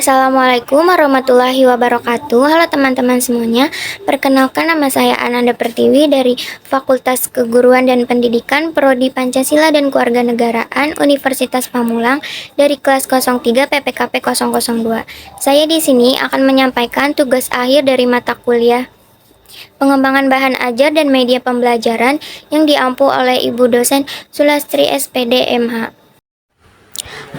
Assalamualaikum warahmatullahi wabarakatuh. Halo teman-teman semuanya. Perkenalkan, nama saya Ananda Pertiwi dari Fakultas Keguruan dan Pendidikan Prodi Pancasila dan Kewarganegaraan Universitas Pamulang dari kelas 03 PPKP 002. Saya di sini akan menyampaikan tugas akhir dari mata kuliah pengembangan bahan ajar dan media pembelajaran yang diampu oleh Ibu dosen Sulastri SPD MH.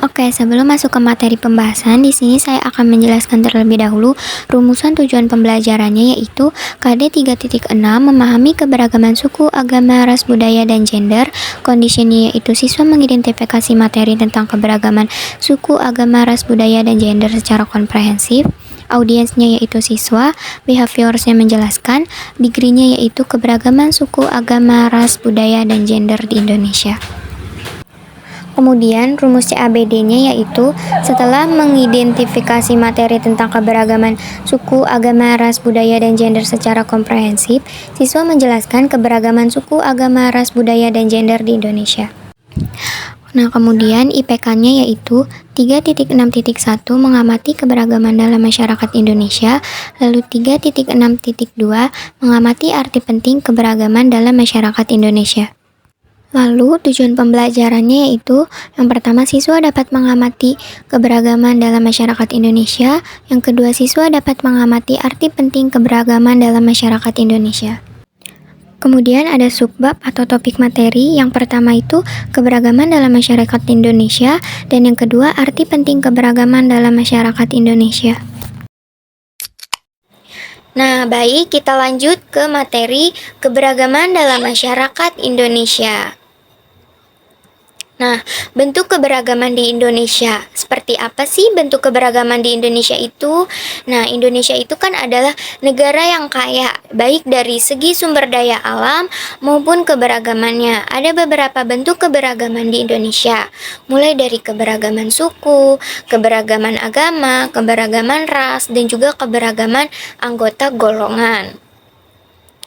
Oke, sebelum masuk ke materi pembahasan, di sini saya akan menjelaskan terlebih dahulu rumusan tujuan pembelajarannya, yaitu KD 3.6 memahami keberagaman suku, agama, ras, budaya, dan gender. Kondisinya yaitu siswa mengidentifikasi materi tentang keberagaman suku, agama, ras, budaya, dan gender secara komprehensif. Audiensnya yaitu siswa, behaviorsnya menjelaskan, degree-nya yaitu keberagaman suku, agama, ras, budaya, dan gender di Indonesia. Kemudian rumus CABD-nya yaitu setelah mengidentifikasi materi tentang keberagaman suku, agama, ras, budaya, dan gender secara komprehensif, siswa menjelaskan keberagaman suku, agama, ras, budaya, dan gender di Indonesia. Nah, kemudian IPK-nya yaitu 3.6.1 mengamati keberagaman dalam masyarakat Indonesia, lalu 3.6.2 mengamati arti penting keberagaman dalam masyarakat Indonesia. Lalu tujuan pembelajarannya yaitu yang pertama, siswa dapat mengamati keberagaman dalam masyarakat Indonesia. Yang kedua, siswa dapat mengamati arti penting keberagaman dalam masyarakat Indonesia. Kemudian ada subbab atau topik materi. Yang pertama itu keberagaman dalam masyarakat Indonesia, dan yang kedua arti penting keberagaman dalam masyarakat Indonesia. Nah, baik, kita lanjut ke materi keberagaman dalam masyarakat Indonesia. Nah, bentuk keberagaman di Indonesia. Seperti apa sih bentuk keberagaman di Indonesia itu? Nah, Indonesia itu kan adalah negara yang kaya, baik dari segi sumber daya alam maupun keberagamannya. Ada beberapa bentuk keberagaman di Indonesia, mulai dari keberagaman suku, keberagaman agama, keberagaman ras, dan juga keberagaman anggota golongan.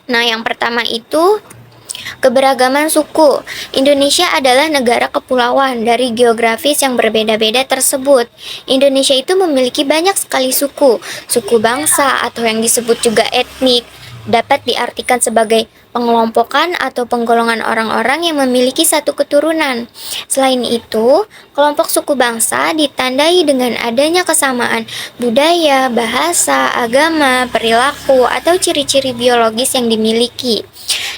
Nah, yang pertama itu keberagaman suku. Indonesia adalah negara kepulauan dari geografis yang berbeda-beda tersebut. Indonesia itu memiliki banyak sekali suku. Suku bangsa atau yang disebut juga etnik dapat diartikan sebagai pengelompokan atau penggolongan orang-orang yang memiliki satu keturunan. Selain itu, kelompok suku bangsa ditandai dengan adanya kesamaan budaya, bahasa, agama, perilaku, atau ciri-ciri biologis yang dimiliki.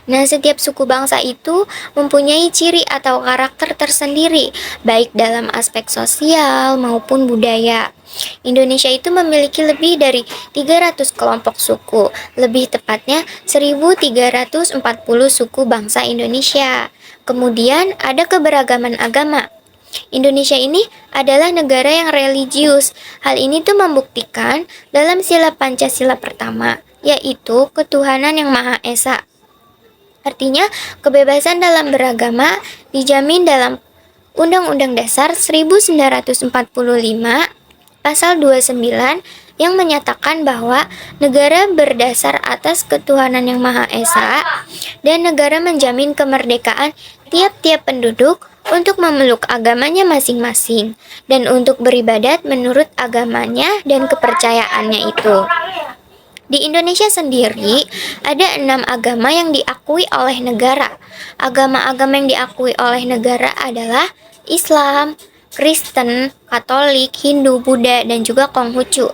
Nah, setiap suku bangsa itu mempunyai ciri atau karakter tersendiri, baik dalam aspek sosial maupun budaya. Indonesia itu memiliki lebih dari 300 kelompok suku, lebih tepatnya 1340 suku bangsa Indonesia. Kemudian ada keberagaman agama. Indonesia ini adalah negara yang religius. Hal ini tuh membuktikan dalam sila Pancasila pertama, yaitu ketuhanan yang Maha Esa. Artinya, kebebasan dalam beragama dijamin dalam Undang-Undang Dasar 1945 Pasal 29 yang menyatakan bahwa negara berdasar atas ketuhanan yang Maha Esa dan negara menjamin kemerdekaan tiap-tiap penduduk untuk memeluk agamanya masing-masing dan untuk beribadat menurut agamanya dan kepercayaannya itu. Di Indonesia sendiri, ada 6 agama yang diakui oleh negara. Agama-agama yang diakui oleh negara adalah Islam, Kristen, Katolik, Hindu, Buddha, dan juga Konghucu.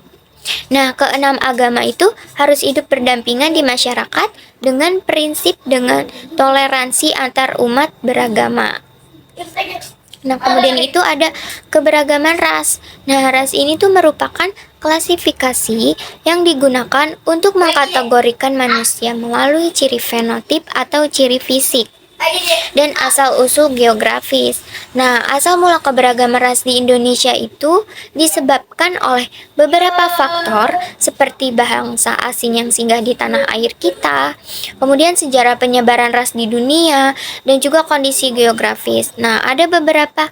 Nah, keenam agama itu harus hidup berdampingan di masyarakat dengan prinsip dengan toleransi antar umat beragama. Nah, kemudian itu ada keberagaman ras. Nah, ras ini tuh merupakan klasifikasi yang digunakan untuk mengkategorikan manusia melalui ciri fenotip atau ciri fisik dan asal-usul geografis. Nah, asal mula keberagaman ras di Indonesia itu disebabkan oleh beberapa faktor seperti bangsa asing yang singgah di tanah air kita, kemudian sejarah penyebaran ras di dunia, dan juga kondisi geografis. Nah, ada beberapa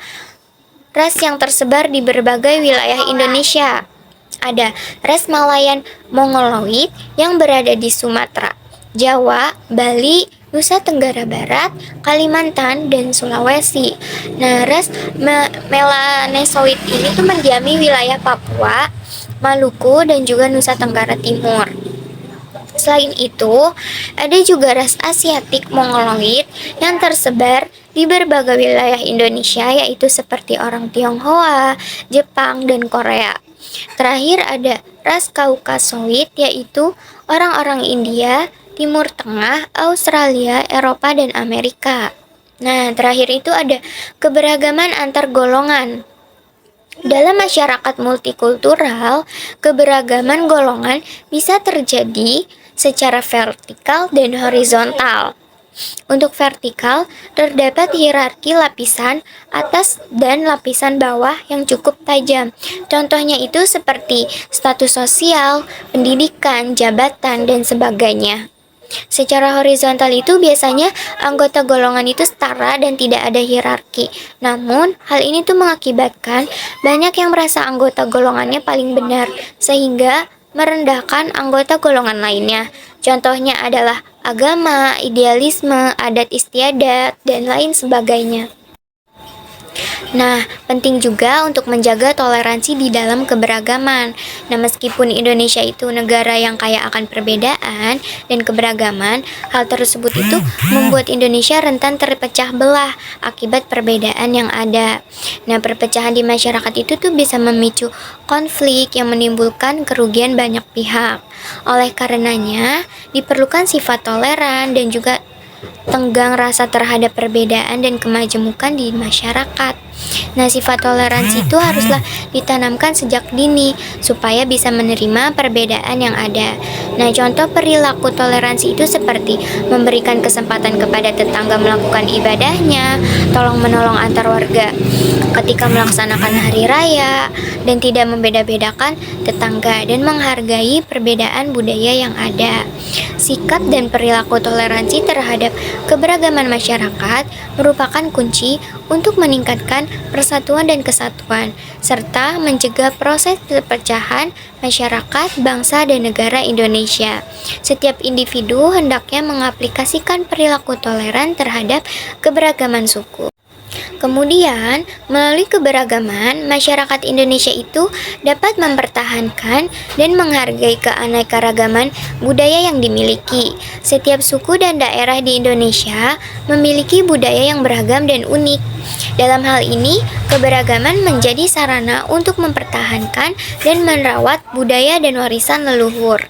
ras yang tersebar di berbagai wilayah Indonesia. Ada ras Malayan Mongoloid yang berada di Sumatera, Jawa, Bali, Nusa Tenggara Barat, Kalimantan, dan Sulawesi. Nah, ras Melanesoid ini tuh mendiami wilayah Papua, Maluku, dan juga Nusa Tenggara Timur. Selain itu, ada juga ras Asiatik Mongoloid yang tersebar di berbagai wilayah Indonesia, yaitu seperti orang Tionghoa, Jepang, dan Korea. Terakhir ada ras Kaukasoid, yaitu orang-orang India, Timur Tengah, Australia, Eropa, dan Amerika. Nah, terakhir itu ada keberagaman antar golongan. Dalam masyarakat multikultural, keberagaman golongan bisa terjadi secara vertikal dan horizontal. Untuk vertikal, terdapat hierarki lapisan atas dan lapisan bawah yang cukup tajam. Contohnya itu seperti status sosial, pendidikan, jabatan, dan sebagainya. Secara horizontal itu biasanya anggota golongan itu setara dan tidak ada hierarki. Namun, hal ini tuh mengakibatkan banyak yang merasa anggota golongannya paling benar, sehingga merendahkan anggota golongan lainnya. Contohnya adalah agama, idealisme, adat istiadat, dan lain sebagainya. Nah, penting juga untuk menjaga toleransi di dalam keberagaman. Nah, meskipun Indonesia itu negara yang kaya akan perbedaan dan keberagaman, hal tersebut itu membuat Indonesia rentan terpecah belah akibat perbedaan yang ada. Nah, perpecahan di masyarakat itu tuh bisa memicu konflik yang menimbulkan kerugian banyak pihak. Oleh karenanya, diperlukan sifat toleran dan juga tenggang rasa terhadap perbedaan dan kemajemukan di masyarakat. Nah, sifat toleransi itu haruslah ditanamkan sejak dini supaya bisa menerima perbedaan yang ada. Nah, contoh perilaku toleransi itu seperti memberikan kesempatan kepada tetangga melakukan ibadahnya, tolong-menolong antar warga ketika melaksanakan hari raya, dan tidak membeda-bedakan tetangga dan menghargai perbedaan budaya yang ada. Sikap dan perilaku toleransi terhadap keberagaman masyarakat merupakan kunci untuk meningkatkan persatuan dan kesatuan, serta mencegah proses perpecahan masyarakat, bangsa, dan negara Indonesia. Setiap individu hendaknya mengaplikasikan perilaku toleran terhadap keberagaman suku. Kemudian, melalui keberagaman, masyarakat Indonesia itu dapat mempertahankan dan menghargai keanekaragaman budaya yang dimiliki. Setiap suku dan daerah di Indonesia memiliki budaya yang beragam dan unik. Dalam hal ini, keberagaman menjadi sarana untuk mempertahankan dan merawat budaya dan warisan leluhur.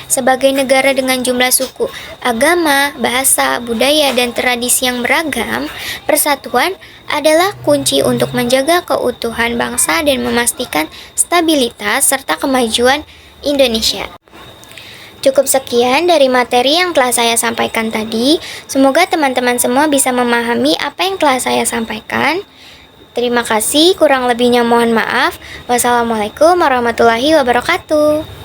Sebagai negara dengan jumlah suku, agama, bahasa, budaya, dan tradisi yang beragam, persatuan adalah kunci untuk menjaga keutuhan bangsa dan memastikan stabilitas serta kemajuan Indonesia. Cukup sekian dari materi yang telah saya sampaikan tadi. Semoga teman-teman semua bisa memahami apa yang telah saya sampaikan. Terima kasih, kurang lebihnya mohon maaf. Wassalamualaikum warahmatullahi wabarakatuh.